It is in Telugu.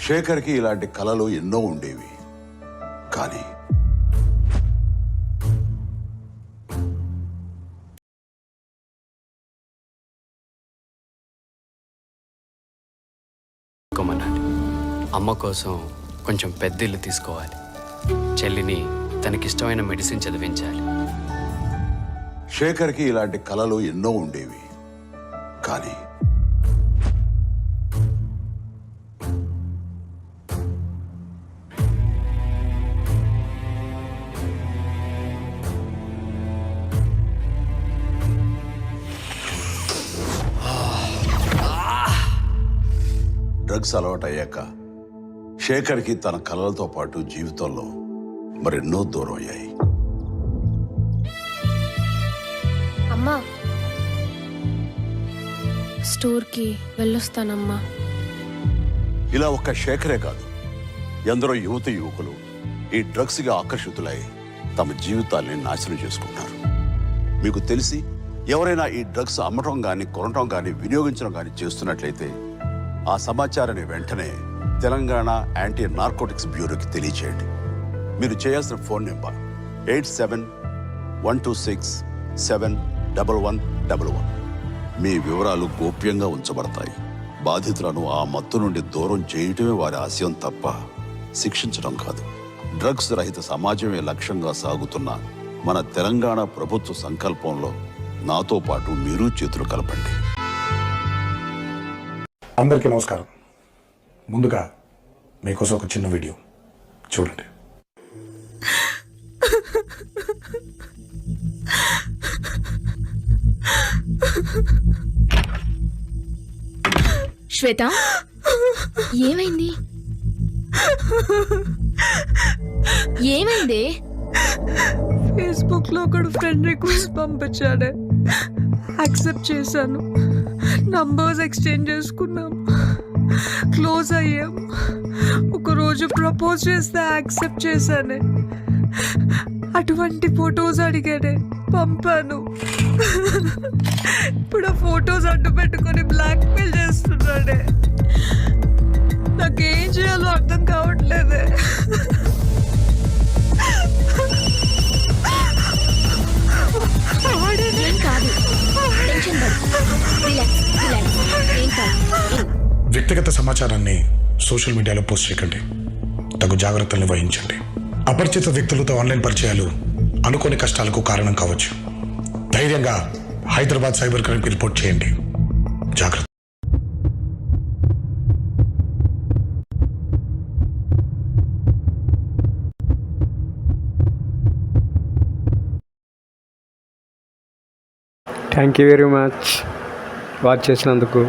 శేఖర్కి ఇలాంటి కలలు ఎన్నో ఉండేవి. కానీ అమ్మ కోసం కొంచెం పెద్ద ఇల్లు తీసుకోవాలి. చెల్లిని తనకిష్టమైన మెడిసిన్ చదివించాలి. శేఖర్కి ఇలాంటి కలలు ఎన్నో ఉండేవి. కానీ డ్రగ్స్ అలవాటు అయ్యాక శేఖర్కి తన కలలతో పాటు జీవితంలో మరెన్నో దూరం అయ్యాయి. అమ్మా, స్టోర్కి వెళ్ళొస్తానమ్మా. ఇలా ఒక్క శేఖరే కాదు, ఎందరో యువకులు ఈ డ్రగ్స్కి ఆకర్షితులై తమ జీవితాల్ని నాశనం చేసుకుంటున్నారు. మీకు తెలిసి ఎవరైనా ఈ డ్రగ్స్ అమ్మటం కానీ కొనటం కానీ వినియోగించడం కానీ చేస్తున్నట్లయితే ఆ సమాచారాన్ని వెంటనే తెలంగాణ యాంటీ నార్కోటిక్స్ బ్యూరోకి తెలియచేయండి. మీరు చేయాల్సిన ఫోన్ నెంబర్ 87-126-71111. మీ వివరాలు గోప్యంగా ఉంచబడతాయి. బాధితులను ఆ మత్తు నుండి దూరం చేయటమే వారి ఆశయం తప్ప శిక్షించడం కాదు. డ్రగ్స్ రహిత సమాజమే లక్ష్యంగా సాగుతున్న మన తెలంగాణ ప్రభుత్వ సంకల్పంలో నాతో పాటు మీరు చేతులు కలపండి. అందరికీ నమస్కారం. ముందుగా మీకోసం ఒక చిన్న వీడియో చూడండి. శ్వేత, ఏమైంది? ఏమైంది? ఫేస్బుక్ లో ఒకడు ఫ్రెండ్ రిక్వెస్ట్ పంపించాడే, యాక్సెప్ట్ చేశాను. నంబర్స్ ఎక్స్చేంజ్ చేసుకున్నాం, క్లోజ్ అయ్యాం. ఒకరోజు ప్రపోజ్ చేస్తే యాక్సెప్ట్ చేశానే. అటువంటి ఫొటోస్ అడిగాడే, పంపాను. ఇప్పుడు ఆ ఫొటోస్ అడ్డు పెట్టుకొని బ్లాక్ మెయిల్ చేస్తున్నాడే. నాకేం చేయాలో అర్థం కావట్లేదే. ఏం కాదు, టెన్షన్ పడు. Relax, relax. ఏం కాదు. వ్యక్తిగత సమాచారాన్ని సోషల్ మీడియాలో పోస్ట్ చేయకండి. తగు జాగ్రత్తల్ని వహించండి. అపరిచిత వ్యక్తులతో ఆన్లైన్ పరిచయాలు అనుకోని కష్టాలకు కారణం కావచ్చు. ధైర్యంగా హైదరాబాద్ సైబర్ క్రైమ్కి రిపోర్ట్ చేయండి. జాగ్రత్త. Thank you very much watch చేసినందుకు.